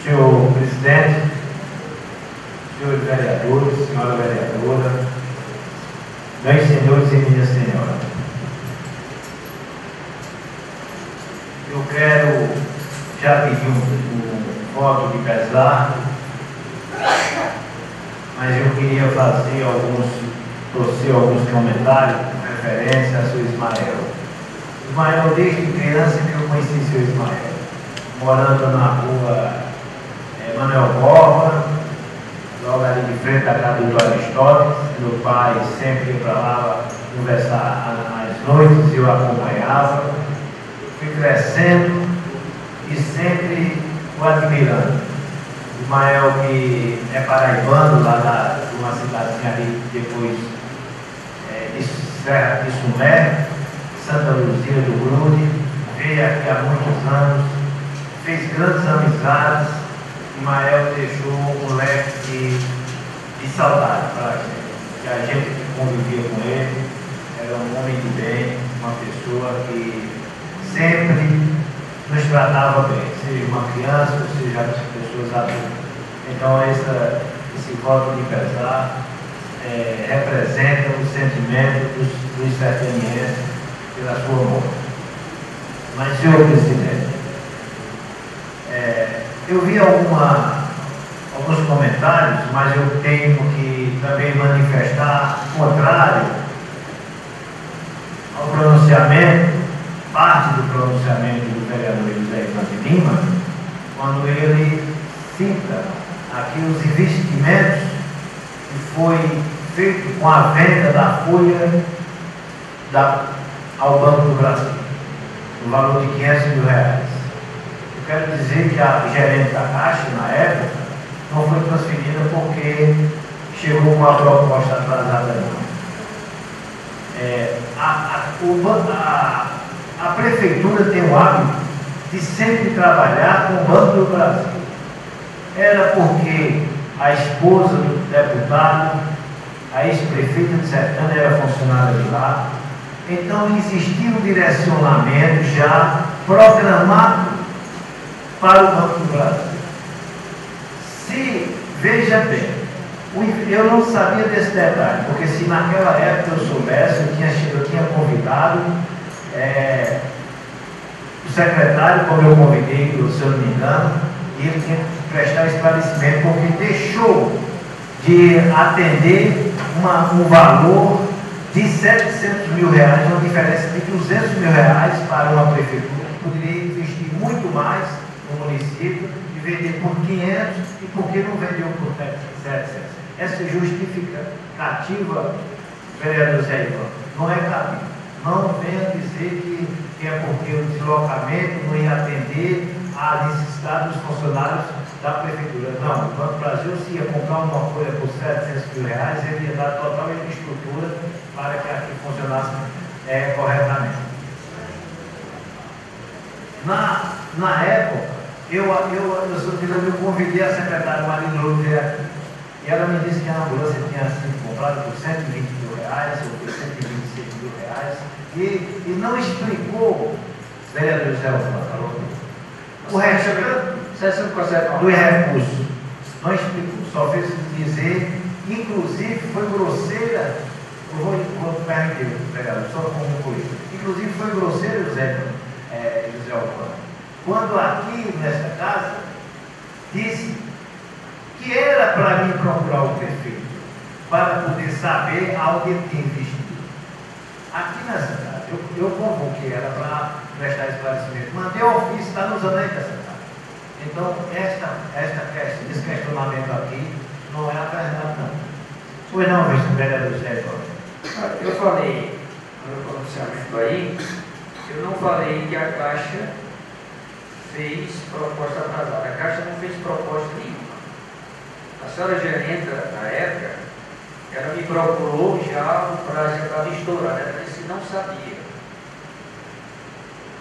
senhor presidente, senhores vereadores, senhora vereadora, meus senhores e minhas senhoras, eu quero já pedir um voto de pesar, mas eu queria fazer alguns comentários com referência a seu Ismael. Ismael, desde criança que eu conheci seu Ismael, morando na rua Manuel Borba, logo ali de frente da casa do Aristóteles. Meu pai sempre ia para lá conversar às noites, eu acompanhava, fui crescendo e sempre o admirando. Ismael, que é paraibano, lá de uma cidadezinha ali depois de Sumé, Santa Luzia do Grude, veio aqui há muitos anos, fez grandes amizades. Ismael deixou um leque de saudade para a gente, que a gente que convivia com ele era um homem de bem, uma pessoa que sempre nos tratava bem, seja uma criança ou seja as pessoas adultas. Então esse voto de pesar representa o sentimento dos sertanienses pela sua morte. Mas, senhor presidente, eu vi alguns comentários, mas eu tenho que também manifestar o contrário ao pronunciamento, parte do pronunciamento do vereador José Ivan de Lima, quando ele cita aqui os investimentos que foi feito com a venda da folha ao Banco do Brasil, no valor de R$500 mil. Eu quero dizer que a gerente da Caixa, na época, não foi transferida porque chegou com uma proposta atrasada. A prefeitura tem o hábito de sempre trabalhar com o Banco do Brasil. Era porque a esposa do deputado, a ex-prefeita de Sertânia, era funcionária de lá. Então existia um direcionamento já programado para o Banco do Brasil. Veja bem, eu não sabia desse detalhe, porque se naquela época eu soubesse, eu tinha convidado o secretário, como eu convidei, se eu não me engano, e ele tinha que prestar esclarecimento, porque deixou de atender um valor de R$700 mil, uma diferença de R$200 mil para uma prefeitura que poderia investir muito mais no município e vender por 500, e por que não vendeu por 700? Essa justificativa, vereador Zé Ivan, não é cabível. Não venha dizer que é porque o deslocamento não ia atender à necessidade dos funcionários da prefeitura. Não, o Banco do Brasil, se ia comprar uma folha por R$700 mil, ele ia dar total estrutura para que aqui funcionasse corretamente. Na época, eu convidei a secretária Marina Lourdes e ela me disse que a ambulância tinha sido comprada por R$120 mil ou por R$126 mil, e não explicou, vereador José falou, o restante dos recursos. Não explicou, só fez dizer, inclusive foi grosseira. Eu vou permitir, vereador, só concluir. Inclusive foi grosseiro, José Alfano, quando aqui nesta casa disse que era para mim procurar o prefeito para poder saber aonde ele tinha investido. Aqui nessa casa, eu convoquei ela para prestar esclarecimento. Mandei o ofício, está nos anéis dessa casa. Então, esse questionamento aqui não é a verdade, não. Pois não, vereador José. Eu falei no meu pronunciamento aí, eu não falei que a Caixa fez proposta atrasada. A Caixa não fez proposta nenhuma. A senhora gerenta, na época, ela me procurou, já o prazo já estava estourado, ela disse que não sabia.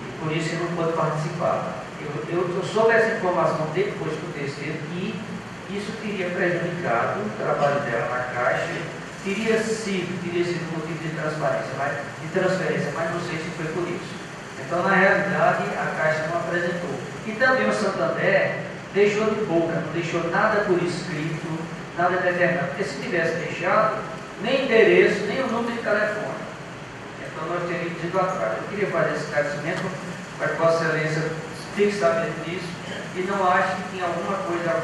E por isso eu não pude participar. Eu soube essa informação depois do terceiro, que isso teria prejudicado o trabalho dela na Caixa, teria sido motivo de transferência, mas não sei se foi por isso. Então, na realidade, a Caixa não apresentou. E também o Santander deixou de boca, não deixou nada por escrito, nada determinado. Porque se tivesse deixado, nem endereço, nem o número de telefone. Então nós teríamos ido atrás. Eu queria fazer esse esclarecimento para que Vossa Excelência fique sabendo disso e não ache que tinha alguma coisa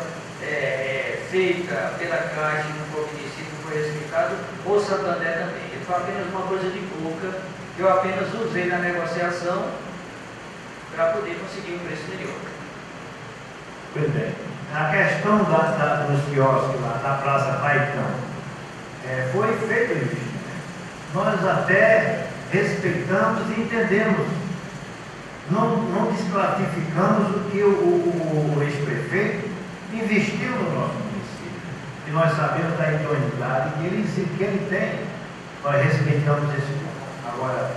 feita pela Caixa e não foi obedecido, não foi respeitado, ou Santander também. Ele foi apenas uma coisa de boca, eu apenas usei na negociação para poder conseguir um preço melhor. Pois bem. A questão dos quiosques lá, da Praça Paitão, foi feito o investimento. Nós até respeitamos e entendemos. Não desclassificamos o que o ex-prefeito investiu no nosso município. E nós sabemos da idoneidade que ele tem. Nós respeitamos esse ponto. Agora,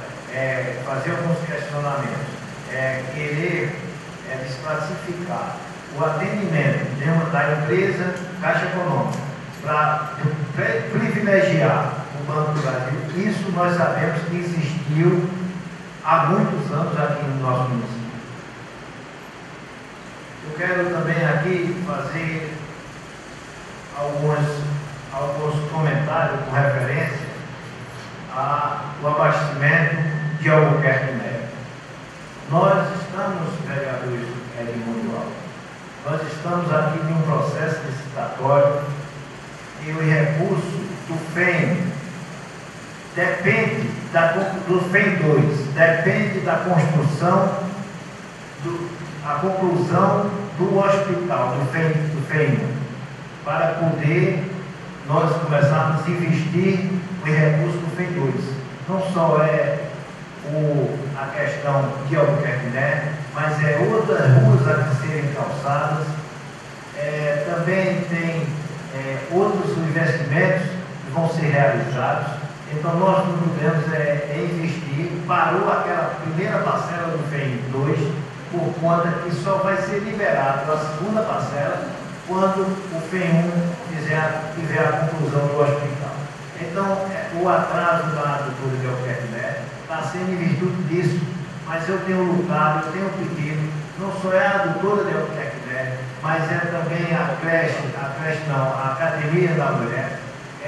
fazer alguns questionamentos, querer desclassificar o atendimento da empresa Caixa Econômica para privilegiar o Banco do Brasil, isso nós sabemos que existiu há muitos anos aqui no nosso município. Eu quero também aqui fazer alguns comentários com referência ao abastecimento de Albuquerque Neto. Nós estamos, vereadores Edmundo Alves, nós estamos aqui em um processo licitatório e o recurso do FEM depende do FEM 2, depende da construção, a conclusão do hospital, do FEM 1, para poder nós começarmos a investir o recurso do FEM 2. Não só a questão de Albuquerque Neto, mas outras ruas a serem calçadas, também tem outros investimentos que vão ser realizados. Então nós não podemos investir, parou aquela primeira parcela do FEM 2, por conta que só vai ser liberado a segunda parcela quando o FEM 1 tiver a conclusão do hospital. Então, o atraso da doutora de Albuquerque Neto está sendo em virtude disso, mas eu tenho lutado, eu tenho pedido, não só a doutora de Albuquerque Neto, mas também a Academia da Mulher,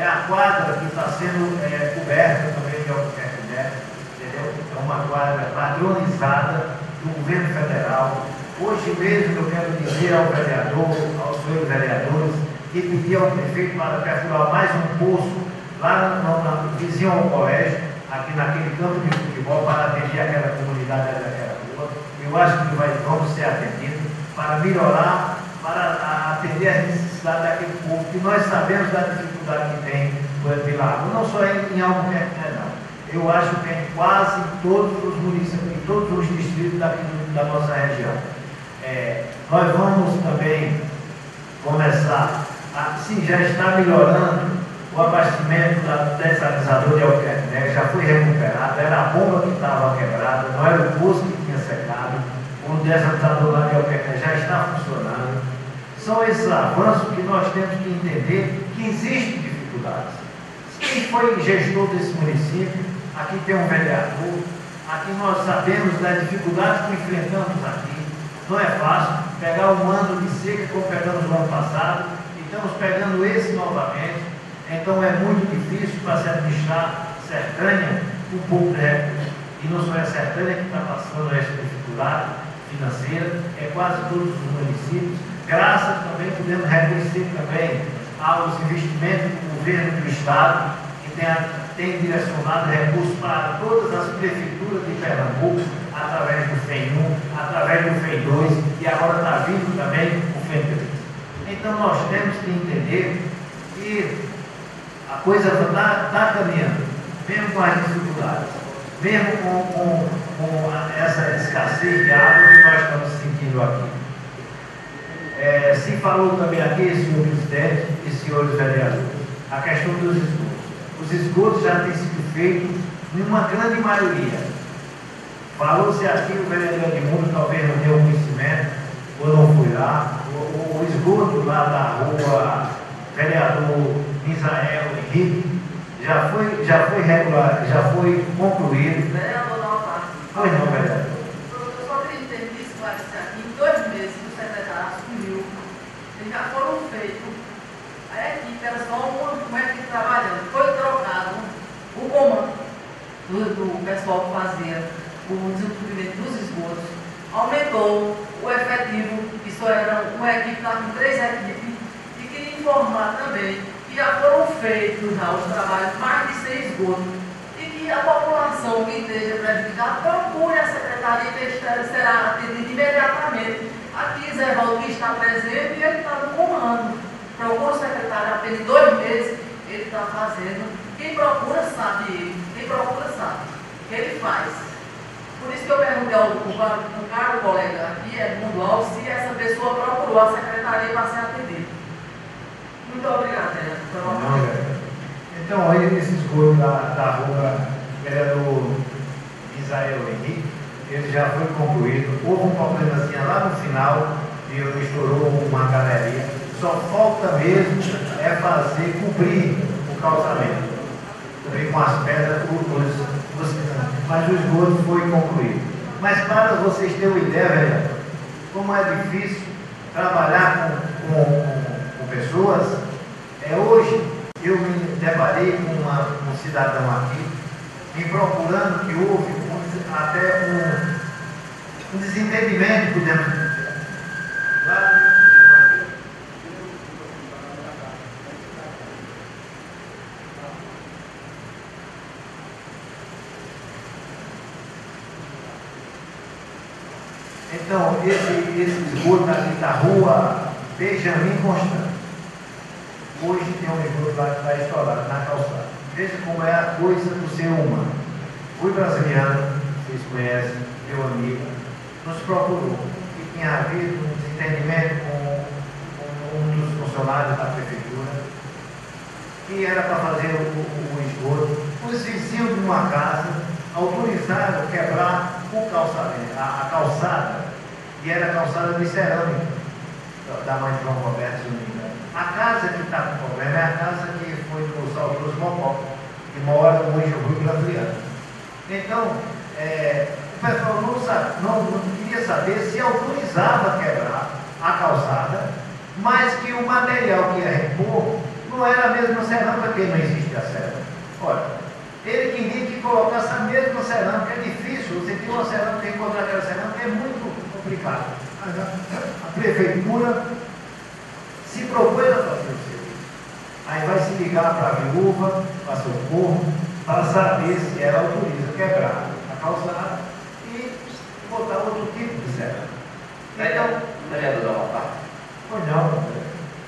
a quadra que está sendo coberta também de Albuquerque Neto, entendeu? É uma quadra padronizada do governo federal. Hoje mesmo eu quero dizer ao vereador, aos senhores vereadores, que pedir ao prefeito para perfurar mais um poço lá no vizinho ao colégio, aqui naquele campo de futebol, para atender aquela comunidade daquela rua. Eu acho que vamos ser atendidos para melhorar, para atender as necessidades daquele povo, que nós sabemos da dificuldade que tem pela água, não só em Albuquerque, não. Eu acho que em quase todos os municípios, em todos os distritos da nossa região. Nós vamos também começar, já está melhorando o abastecimento da desalinizador de Albuquerque Neto, já foi recuperado, era a bomba que estava quebrada, não era o poço que tinha secado, o desalinizador lá de Albuquerque Neto já está funcionando. São esses avanços que nós temos que entender que existem dificuldades. Quem foi gestor desse município, aqui tem um vereador, aqui nós sabemos das dificuldades que enfrentamos aqui. Não é fácil pegar um ano de seca como pegamos no ano passado, e estamos pegando esse novamente. Então é muito difícil para se administrar Sertânia um pouco de recursos. E não só é a Sertânia que está passando essa dificuldade financeira, é quase todos os municípios. Graças também podemos reconhecer também aos investimentos do governo do Estado, que tem direcionado recursos para todas as prefeituras de Pernambuco, através do FEM 1, através do FEM 2, e agora está vindo também o FEM 3. Então nós temos que entender que a coisa está caminhando, mesmo com as dificuldades, mesmo com essa escassez de água que nós estamos sentindo aqui. Se falou também aqui, senhor presidente e senhores vereadores, a questão dos esgotos. Os esgotos já têm sido feitos em uma grande maioria. Falou-se aqui, o vereador Edmundo talvez não deu conhecimento, ou não fui lá, o esgoto lá da rua Vereador Misael Henrique já foi regular, já foi concluído. Vereador Dalmar. Pois não, vereador. Eu só queria ter que esclarecer aqui, em 2 meses o secretário assumiu aumentou o efetivo, isso era uma equipe, está com 3 equipes, e queria informar também que já foram feitos os trabalhos mais de 100 esgotos, e que a população que esteja prejudicada procure a secretaria, que será atendida imediatamente. Aqui Zé Valdo está presente e ele está no comando. Procura o secretário apenas 2 meses, ele está fazendo. Quem procura sabe, quem procura sabe o que ele faz. Por isso que eu perguntei ao caro colega aqui, Edmundo Alves, se essa pessoa procurou a secretaria para ser atendida. Muito obrigado, Zé. Então, esse esgoto da rua vereador Israel Henrique, ele já foi concluído. Houve um problemazinho lá no final e estourou uma galeria. Só falta mesmo fazer cumprir o calçamento. Cobrir com as pedras, mas o esgoto foi concluído. Mas para vocês terem uma ideia, vereador, como é difícil trabalhar com pessoas, hoje eu me deparei com um cidadão aqui, me procurando que houve até um desentendimento, podemos dizer. Então, esse esgoto ali da rua Benjamin Constante, hoje tem um esgoto lá que está estourado na calçada. Veja como é a coisa do ser humano. Fui brasiliano, vocês conhecem, meu amigo, nos procurou, que tinha havido um desentendimento com um dos funcionários da prefeitura, que era para fazer o esgoto. Os vizinhos de uma casa autorizaram quebrar o calçamento, a calçada, e era a calçada de cerâmica, da mãe de João Roberto, se não me engano. A casa que está com problema é a casa que foi do saudoso Mocó, que mora hoje no Rio Brasiliano. Então, o pessoal não queria saber se autorizava quebrar a calçada, mas que o material que ia repor não era a mesma cerâmica, porque não existe a cerâmica. Olha, ele queria que colocasse a mesma cerâmica. É difícil, você tem uma cerâmica, encontrar aquela cerâmica é muito complicado. Mas a prefeitura se propôs a fazer o serviço. Aí vai se ligar para a viúva, para Socorro, para saber se ela autoriza quebrar a calçada e botar outro tipo de cerâmica. Então, vereador, dá uma parte. Pois não.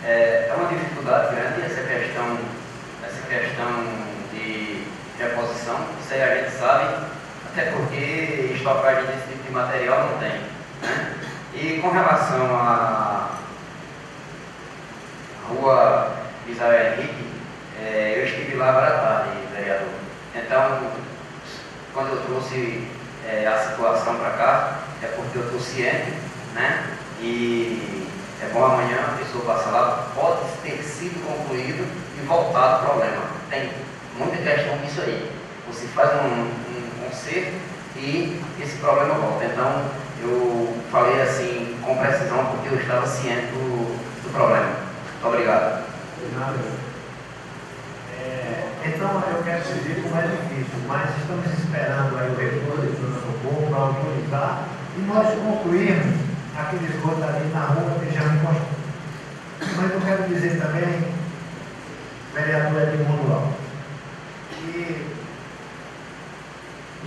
É uma dificuldade grande essa questão de reposição. Isso aí a gente sabe, até porque estocagem desse tipo de material não tem, né? E com relação à rua Israel Henrique, eu estive lá agora à tarde, vereador. Então, quando eu trouxe a situação para cá, é porque eu estou ciente, né? E é bom amanhã a pessoa passar lá, pode ter sido concluído e voltado o problema. Tem muita questão disso aí. Você faz um conserto e esse problema volta. Então, eu falei assim com precisão porque eu estava ciente do problema. Muito obrigado. Então, eu quero dizer como é difícil, mas estamos esperando aí o retorno do Socorro para autorizar e nós concluirmos aquele esgoto ali na rua Benjamin Constante. Mas eu quero dizer também, vereador Edmundo Alves, que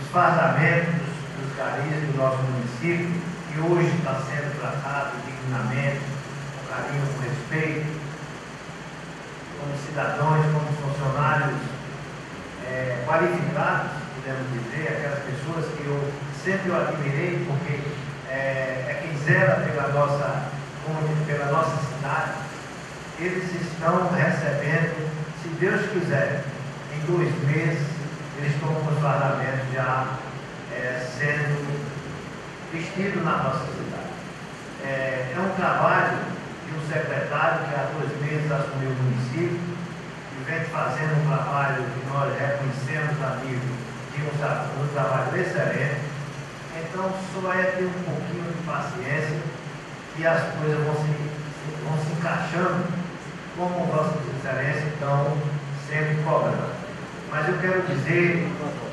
os vazamentos dos garis do nosso município, que hoje está sendo tratado dignamente, com carinho, com respeito, como cidadãos, como funcionários qualificados, podemos dizer, aquelas pessoas que eu sempre admirei, porque quem zela pela nossa cidade, eles estão recebendo, se Deus quiser, em 2 meses, eles estão com os vazamentos já sendo vestidos na nossa cidade. É um trabalho de um secretário que há 2 meses assumiu o município e vem fazendo um trabalho que nós reconhecemos a nível de um trabalho excelente. Então, só ter um pouquinho de paciência e as coisas vão se encaixando como Vossa Excelência estão sempre cobrando. Mas eu quero dizer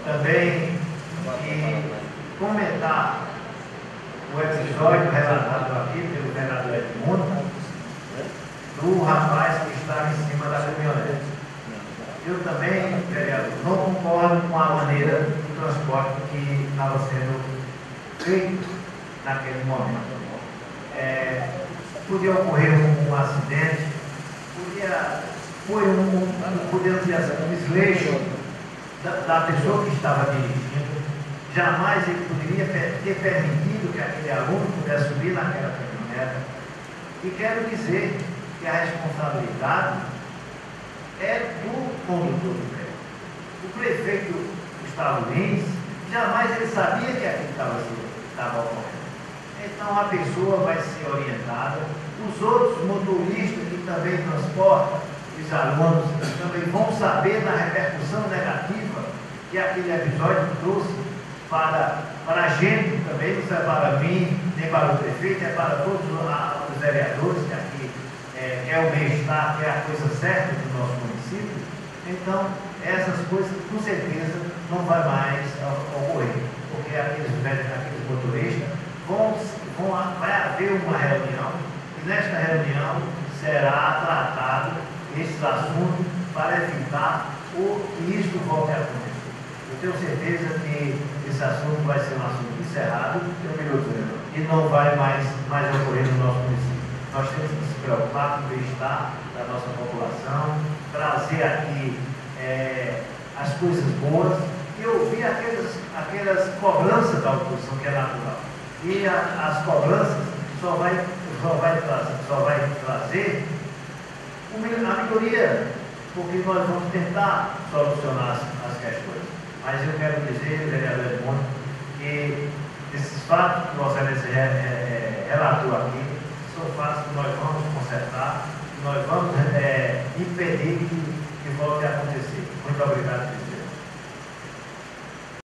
também que comentar o episódio relatado aqui pelo vereador Edmundo, do rapaz que estava em cima da caminhonete. Eu também, vereador, não concordo com a maneira do transporte que estava sendo feito naquele momento. Podia ocorrer um acidente, podemos dizer assim, um desleixo da pessoa que estava dirigindo. Jamais ele poderia ter permitido que aquele aluno pudesse subir naquela caminhonete. E quero dizer que a responsabilidade é do condutor do trem. O prefeito Gustavo Lins, jamais ele sabia que aquilo estava ocorrendo. Então a pessoa vai ser orientada, os outros motoristas que também transportam os alunos também vão saber da repercussão negativa que aquele episódio trouxe para a gente também, não é para mim, nem para o prefeito, é para todos os vereadores que aqui é o bem-estar, que é a coisa certa do nosso município. Então, essas coisas, com certeza, não vai mais ocorrer, porque aqueles motoristas vai haver uma reunião, e nesta reunião será tratado esses assuntos para evitar que isto volte a acontecer. Eu tenho certeza que esse assunto vai ser um assunto encerrado e não vai mais ocorrer no nosso município. Nós temos que se preocupar com o bem-estar da nossa população, trazer aqui as coisas boas e ouvir aquelas cobranças da oposição, que é natural. E as cobranças só vai trazer a melhoria, porque nós vamos tentar solucionar as questões. Mas eu quero dizer, vereador Edmundo, que esses fatos que Vossa Excelência relatou aqui são fatos que nós vamos consertar, que nós vamos impedir que volte a acontecer. Muito obrigado, presidente.